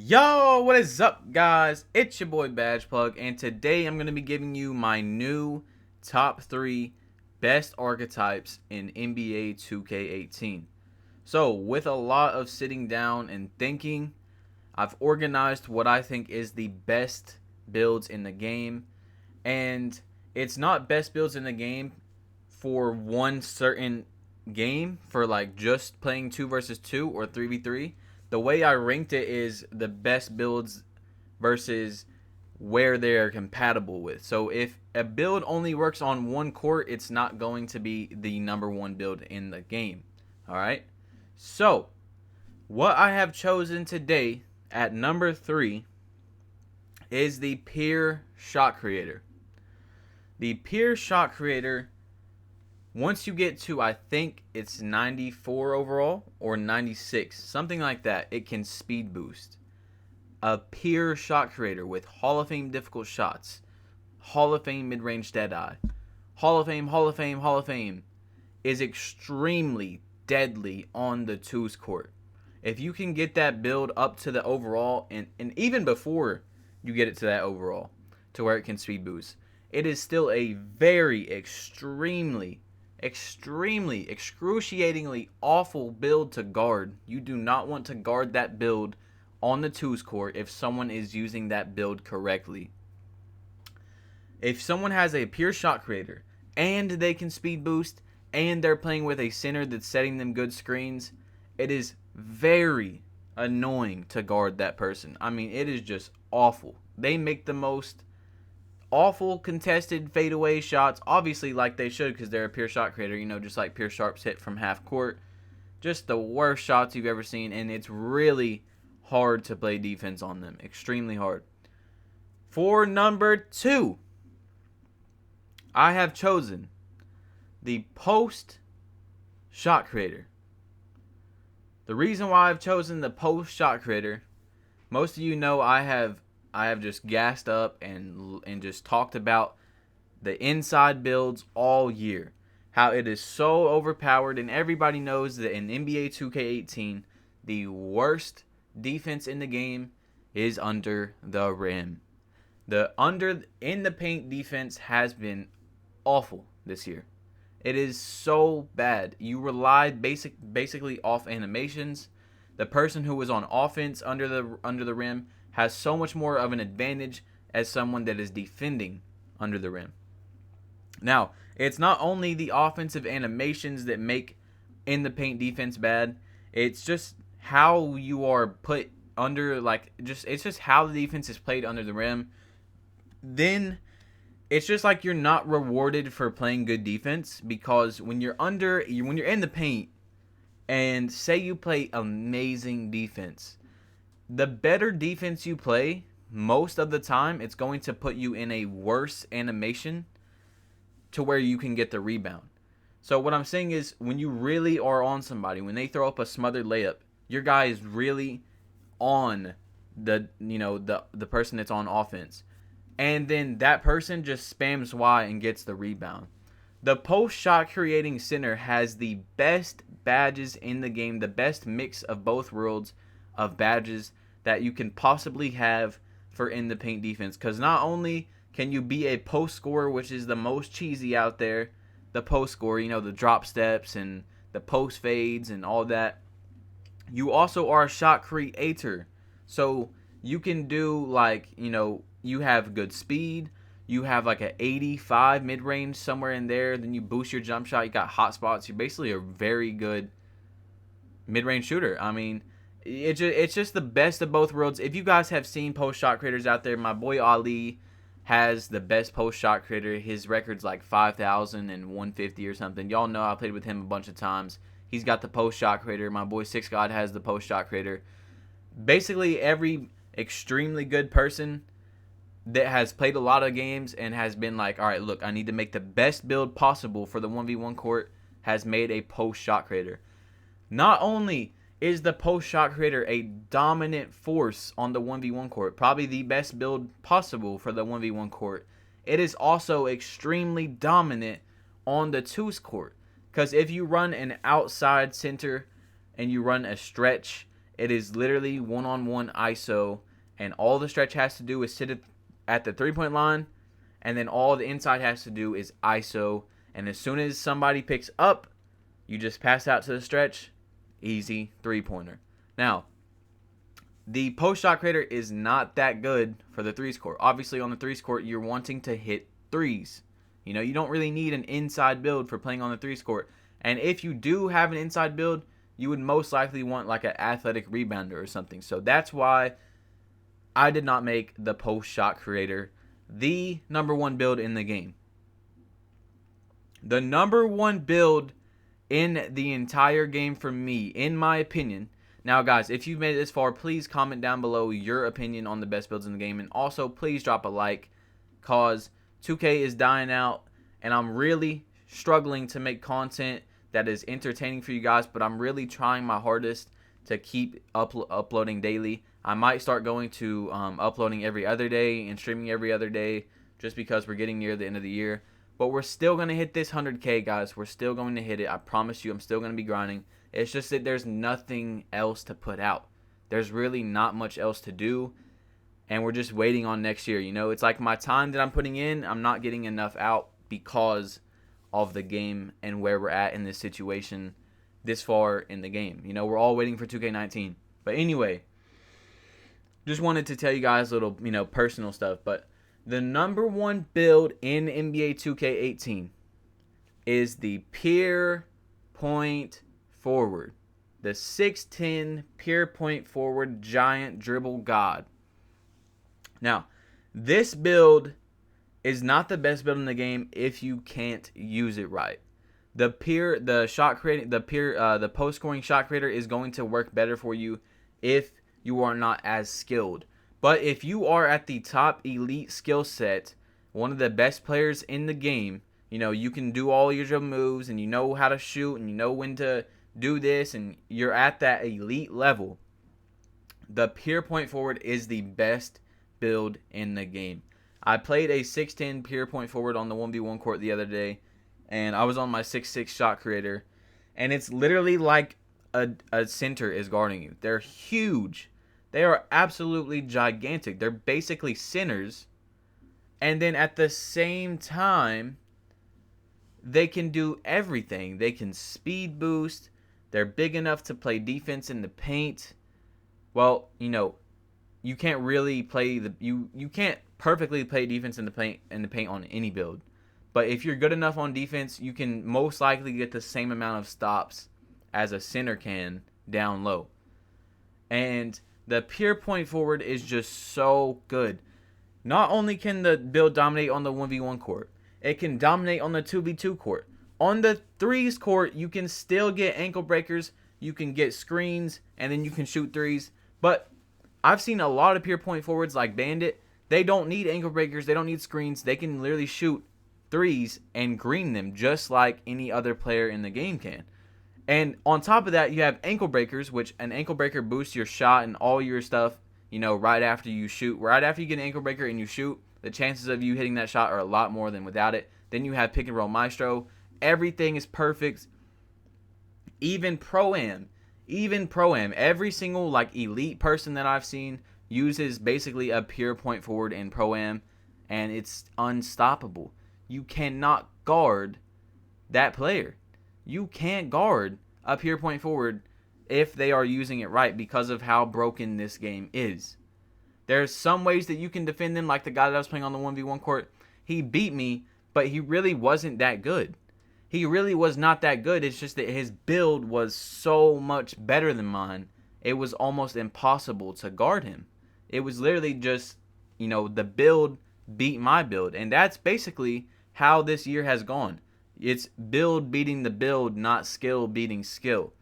Yo, what is up, guys? It's your boy BadgePlug, and today I'm going to be giving you my new top 3 best archetypes in NBA 2K18. So, with a lot of sitting down and thinking, I've organized what I think is the best builds in the game, and it's not best builds in the game for one certain game, for like just playing 2 versus 2 or 3v3. The way I ranked it is the best builds versus where they're compatible with. So if a build only works on one court, it's not going to be the number one build in the game. All right. So what I have chosen today at number 3 is the Peer Shot Creator. The Peer Shot Creator, once you get to, I think it's 94 overall or 96, something like that, it can speed boost. A Peer Shot Creator with Hall of Fame difficult shots, Hall of Fame mid-range deadeye, Hall of Fame, Hall of Fame, Hall of Fame, is extremely deadly on the twos court. If you can get that build up to the overall, and even before you get it to that overall, to where it can speed boost, it is still a very extremely, excruciatingly awful build to guard. You do not want to guard that build on the twos court if someone is using that build correctly. If someone has a Pure Shot Creator and they can speed boost and they're playing with a center that's setting them good screens, it is very annoying to guard that person. I mean, it is just awful. They make the most awful contested fadeaway shots, obviously, like they should, because they're a Pure Shot Creator, just like Pure Sharps hit from half court. Just the worst shots you've ever seen, and it's really hard to play defense on them. Extremely hard. For number 2, I have chosen the Post Shot Creator. The reason why I've chosen the Post Shot Creator, most of you know I have just gassed up and just talked about the inside builds all year. How it is so overpowered, and everybody knows that in NBA 2K18, the worst defense in the game is under the rim. The in the paint defense has been awful this year. It is so bad. You rely basically off animations. The person who is on offense under the rim has so much more of an advantage as someone that is defending under the rim. Now, it's not only the offensive animations that make in the paint defense bad. It's just how you are put under, it's just how the defense is played under the rim. Then it's just like you're not rewarded for playing good defense, because when you're in the paint and say you play amazing defense, the better defense you play, most of the time, it's going to put you in a worse animation to where you can get the rebound. So what I'm saying is, when you really are on somebody, when they throw up a smothered layup, your guy is really on the person that's on offense. And then that person just spams Y and gets the rebound. The post shot creating center has the best badges in the game, the best mix of both worlds of badges that you can possibly have for in the paint defense. Because not only can you be a post scorer, which is the most cheesy out there, the post scorer, the drop steps and the post fades and all that, you also are a shot creator. So you can do you have good speed. You have like an 85 mid-range somewhere in there. Then you boost your jump shot. You got hot spots. You're basically a very good mid-range shooter. I mean, it's just the best of both worlds. If you guys have seen post shot creators out there, my boy Ali has the best post shot creator. His record's like 5,150 or something. Y'all know I played with him a bunch of times. He's got the post shot creator. My boy Six God has the post shot creator. Basically, every extremely good person that has played a lot of games and has been like, all right, look, I need to make the best build possible for the 1v1 court, has made a post shot creator. Not only is the post shot creator a dominant force on the 1v1 court, probably the best build possible for the 1v1 court, it is also extremely dominant on the twos court. Because if you run an outside center and you run a stretch, It is literally one-on-one ISO, and all the stretch has to do is sit at the three-point line, and then all the inside has to do is ISO. And as soon as somebody picks up, you just pass out to the stretch, easy three-pointer. Now, the post shot creator is not that good for the threes court. Obviously, on the threes court, you're wanting to hit threes. You know, you don't really need an inside build for playing on the threes court. And if you do have an inside build, you would most likely want like an athletic rebounder or something. So that's why I did not make the post shot creator the number one build in the game. The number one build in the entire game for me, in my opinion. Now, guys, if you've made it this far, please comment down below your opinion on the best builds in the game. And also, please drop a like, because 2K is dying out, and I'm really struggling to make content that is entertaining for you guys. But I'm really trying my hardest to keep uploading daily. I might start going to uploading every other day and streaming every other day, just because we're getting near the end of the year. But we're still going to hit this 100K, guys. We're still going to hit it. I promise you, I'm still going to be grinding. It's just that there's nothing else to put out. There's really not much else to do. And we're just waiting on next year. You know, it's like my time that I'm putting in, I'm not getting enough out because of the game and where we're at in this situation this far in the game. You know, we're all waiting for 2K19. But anyway, just wanted to tell you guys a little, you know, personal stuff. But the number one build in NBA 2K18 is the pure point forward. The 6'10 pure point forward giant dribble god. Now, this build is not the best build in the game if you can't use it right. The post scoring shot creator is going to work better for you if you are not as skilled. But if you are at the top elite skill set, one of the best players in the game, you know, you can do all your dribble moves, and you know how to shoot, and you know when to do this, and you're at that elite level, the pure point forward is the best build in the game. I played a 6'10 pure point forward on the 1v1 court the other day, and I was on my 6'6 shot creator, and it's literally like a center is guarding you. They're huge. They are absolutely gigantic. They're basically centers. And then at the same time, they can do everything. They can speed boost. They're big enough to play defense in the paint. Well, you know, you can't really play you can't perfectly play defense in the paint on any build. But if you're good enough on defense, you can most likely get the same amount of stops as a center can down low. And the pure point forward is just so good. Not only can the build dominate on the 1v1 court, it can dominate on the 2v2 court. On the threes court, you can still get ankle breakers, you can get screens, and then you can shoot threes. But I've seen a lot of pure point forwards like Bandit. They don't need ankle breakers, they don't need screens. They can literally shoot threes and green them just like any other player in the game can. And on top of that, you have ankle breakers, which an ankle breaker boosts your shot and all your stuff, you know, right after you shoot. Right after you get an ankle breaker and you shoot, the chances of you hitting that shot are a lot more than without it. Then you have pick and roll maestro. Everything is perfect. Even Pro-Am. Every single like elite person that I've seen uses basically a pure point forward in Pro-Am, and it's unstoppable. You cannot guard that player. You can't guard a pure point forward if they are using it right because of how broken this game is. There's some ways that you can defend them, like the guy that I was playing on the 1v1 court. He beat me, but he really wasn't that good. He really was not that good. It's just that his build was so much better than mine. It was almost impossible to guard him. It was literally just, you know, the build beat my build. And that's basically how this year has gone. It's build beating the build, not skill beating skill.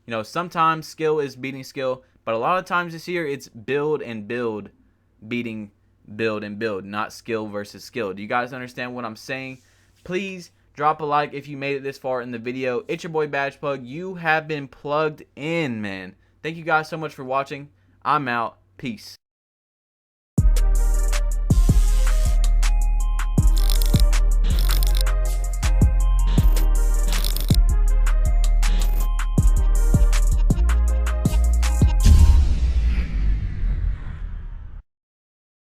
You know, sometimes skill is beating skill, but a lot of times this year it's build and build beating build and build, not skill versus skill. Do you guys understand what I'm saying? Please drop a like if you made it this far in the video. It's your boy BadgePlug. You have been plugged in, man. Thank you guys so much for watching. I'm out. Peace.